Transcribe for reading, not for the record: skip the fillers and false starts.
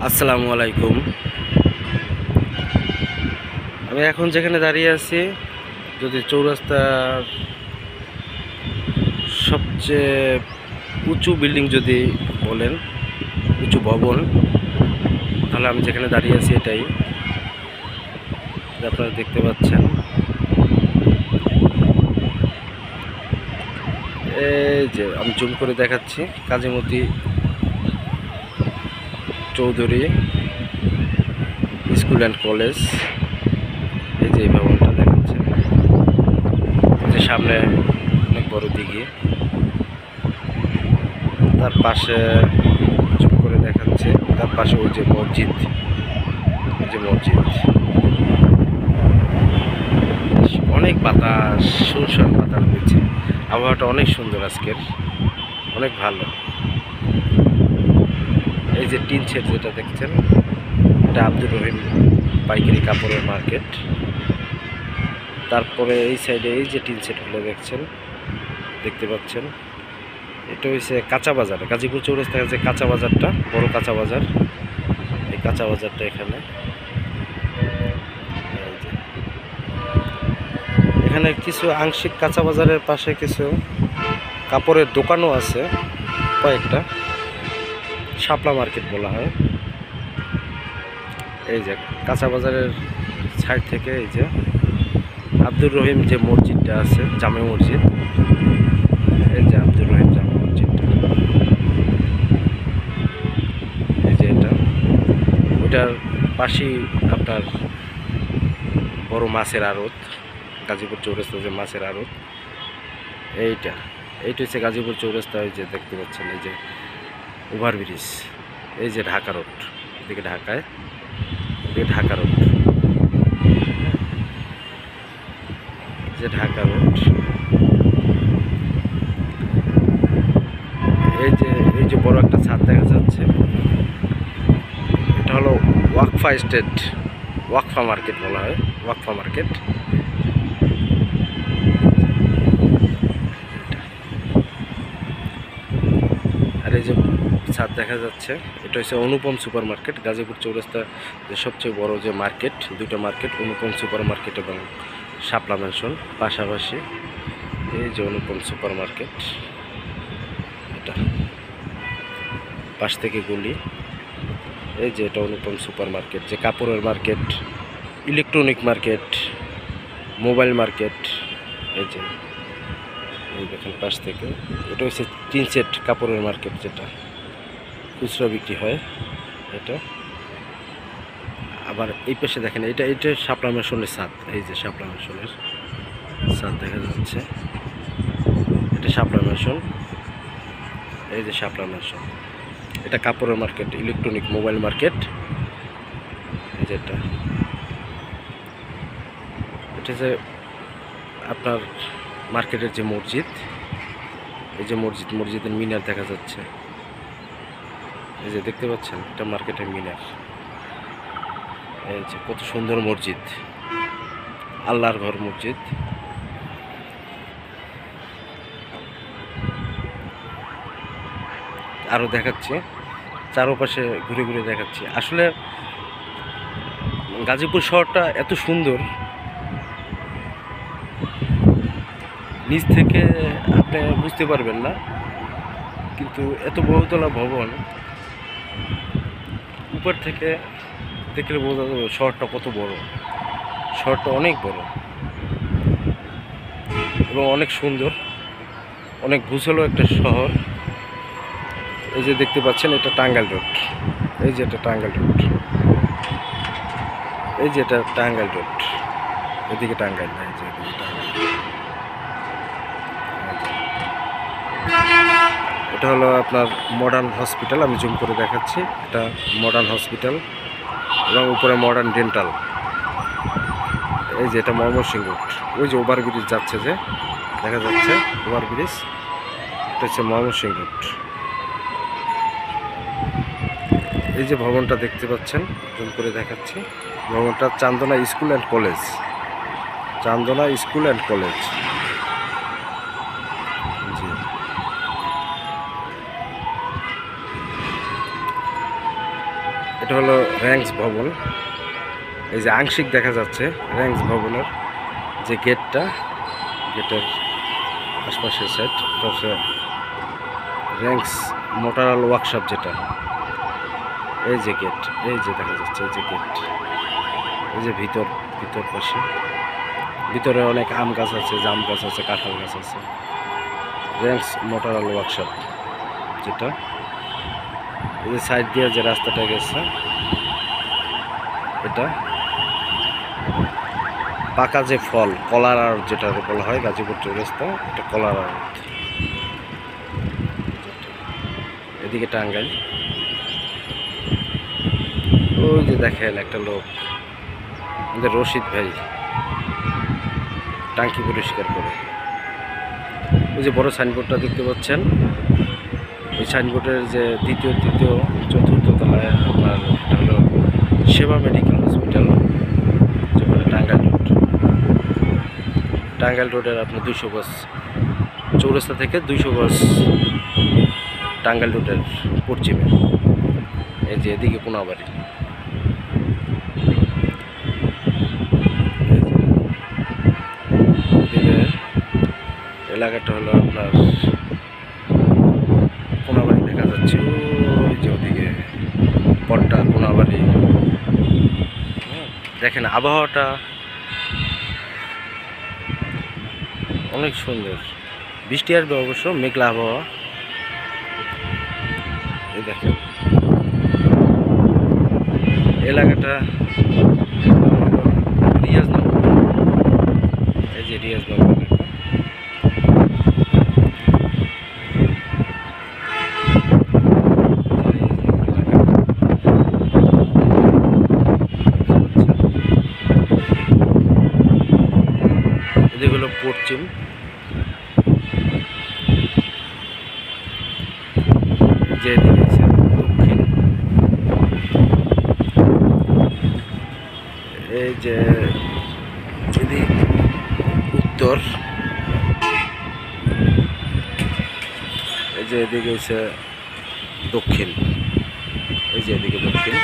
আসসালামু আলাইকুম। আমি এখন যেখানে দাঁড়িয়ে আছি, যদি চৌরাস্তার সবচেয়ে উঁচু বিল্ডিং যদি বলেন, উঁচু ভবন, তাহলে আমি যেখানে দাঁড়িয়ে আছি এটাই আপনারা দেখতে পাচ্ছেন। এই যে আমি জুম করে দেখাচ্ছি, কাজীমতি চৌধুরী স্কুল অ্যান্ড কলেজ। এই যে এই ভবনটা দেখাচ্ছে, যে সামনে অনেক বড় দিঘি, তার পাশে জুম করে দেখাচ্ছে, তার পাশে ওই যে মসজিদ, এই যে মসজিদ। অনেক বাতাস, সুনসান বাতাস হয়েছে, আবহাওয়াটা অনেক সুন্দর আজকের, অনেক ভালো। এই যে টিন শেড যেটা দেখছেন, এটা আব্দুর রহিম পাইকারি কাপড়ের মার্কেট। তারপরে এই সাইডে এই যে টিন শেডগুলো দেখতে পাচ্ছেন, এটা হচ্ছে কাঁচা বাজার, গাজীপুর চৌরাস্তা যে কাঁচা বাজারটা, বড় কাঁচা বাজার, এই কাঁচা বাজারটা এখানে। এখানে কিছু আংশিক কাঁচা বাজারের পাশে কিছু কাপড়ের দোকানও আছে কয়েকটা, শাপলা মার্কেট বলা হয়। এই যে কাঁচা বাজারের সাইড থেকে এই যে আব্দুর রহিম যে মসজিদটা আছে, জামে মসজিদ, এই যে আব্দুর রহিম জামে মসজিদটা, এই যে এটা, ওইটার পাশেই আপনার বড় মাছের আড়ত, গাজীপুর চৌরাস্তা যে মাছের আড়ত, এইটা হচ্ছে গাজীপুর চৌরাস্তা। এই যে দেখতে পাচ্ছেন, এই যে ওভারব্রিজ, এই যে ঢাকা রোড, এদিকে ঢাকায়, এদিকে ঢাকা রোড, যে ঢাকা রোড। এই যে বড় একটা ছাদ দেখা যাচ্ছে, এটা হলো ওয়াকফা স্টেট, ওয়াকফা মার্কেট বলা হয়, ওয়াকফা মার্কেট। আর এই যে ছাদ দেখা যাচ্ছে, এটা হচ্ছে অনুপম সুপার মার্কেট, গাজীপুর চৌরাস্তা যে সবচেয়ে বড় যে মার্কেট, দুটো মার্কেট, অনুপম সুপার মার্কেট এবং শাপলা ম্যানশন পাশাপাশি। এই যে অনুপম সুপার মার্কেট, এটা পাশ থেকে গলি, এই যে এটা অনুপম সুপার মার্কেট, যে কাপড়ের market, electronic market, mobile market. এই যে এই দেখেন পাশ থেকে, এটা হচ্ছে টিন সেট কাপড়ের মার্কেট, যেটা খুচরা বিক্রি হয় এটা। আবার এই পাশে দেখেন, এটা শাপলা ম্যানশনের ছাদ, এই যে শাপলা ম্যানশনের ছাদ দেখা যাচ্ছে, এটা শাপলা ম্যানশন, এই যে শাপলা ম্যানশন, এটা কাপড়ের মার্কেট, ইলেকট্রনিক মোবাইল মার্কেট। এই যে এটা যে আপনার মার্কেটের যে মসজিদ, এই যে মসজিদের মিনার দেখা যাচ্ছে, এই যে দেখতে পাচ্ছেন, এটা মার্কেটের মিনার। এই যে কত সুন্দর মসজিদ, আল্লাহর ঘর মসজিদ। আরও দেখাচ্ছি, চারপাশে ঘুরে ঘুরে দেখাচ্ছি। আসলে গাজীপুর শহরটা এত সুন্দর, নিচ থেকে আপনি বুঝতে পারবেন না, কিন্তু এত বহুতলা ভবন, উপর থেকে দেখলে বোঝা যাবে শহরটা কত বড়। শহরটা অনেক বড় এবং অনেক সুন্দর, অনেক গুছালো একটা শহর। এই যে দেখতে পাচ্ছেন, এটা টাঙ্গাইল রোড, এই যে এটা টাঙ্গাইল রোড, এই যে এটা টাঙ্গাইল রোড, এদিকে টাঙ্গাইল না, এই যে এদিকে টাঙ্গাইল। এটা হলো আপনার মডার্ন হসপিটাল, আমি জুম করে দেখাচ্ছি, এটা মডার্ন হসপিটাল এবং উপরে মডার্ন ডেন্টাল। এই যে এটা ময়মনসিংহ রোড, ওই যে ওভারব্রিজ যাচ্ছে, যে দেখা যাচ্ছে ওভারব্রিজ, এটা হচ্ছে ময়মনসিংহ রোড। এই যে ভবনটা দেখতে পাচ্ছেন, জুম করে দেখাচ্ছি, ভবনটা Chandna school and college, Chandna school and college. জি, এটা হলো র্যাঙ্কস ভবন। এই যে আংশিক দেখা যাচ্ছে র্যাঙ্কস ভবনের যে গেটটা, গেটের আশপাশের সাইড, এটা হচ্ছে র্যাঙ্কস মোটরয়াল ওয়ার্কশপ যেটা। এই যে গেট, এই যে দেখা যাচ্ছে এই যে গেট, এই যে ভিতর পাশে ভিতরে অনেক আম গাছ আছে, জাম গাছ আছে, কাঁঠাল গাছ আছে। র্যাঙ্কস মোটরয়াল ওয়ার্কশপ যেটা। এই যে সাইড দিয়ে যে রাস্তাটা গেছে, এটা পাকা যে ফল কলার আর যেটা বলা হয় গাজীপুর চৌরাস্তা, এটা কলার আর। এদিকে টাঙ্গাইল। ওই যে দেখেন একটা লোক, আমাদের রশিদ ভাই টাঙ্কি পরিষ্কার করে। ওই যে বড় সাইনবোর্ডটা দেখতে পাচ্ছেন, ওই সাইনবোর্ডের যে দ্বিতীয় তৃতীয় চতুর্থ তলায় আপনার এটা হলো সেবা মেডিকেল হসপিটাল, যেখানে টাঙ্গাইল রোডের আপনার 200 গজ চৌরাস্তা থেকে 200 গজ টাঙ্গাইল রোডের পশ্চিমে। এই যে এদিকে কোনাবাড়ি। এলাকাটা হলো আপনার কোনাবাড়ি দেখা যাচ্ছে, ওই যে ওদিকে পট্টা কোনাবাড়ি। দেখেন আবহাওয়াটা অনেক সুন্দর, বৃষ্টি আসবে অবশ্য, মেঘলা আবহাওয়া। এই দেখেন এলাকাটা রিয়াজনগর। এই যে রিয়াজনগর এলাকা। এদিকে হলো পশ্চিম, যে এদিকে আছে দক্ষিণ, এই যে এদিকে উত্তর, এই যে এদিকে হচ্ছে দক্ষিণ, এই যে এদিকে দক্ষিণ।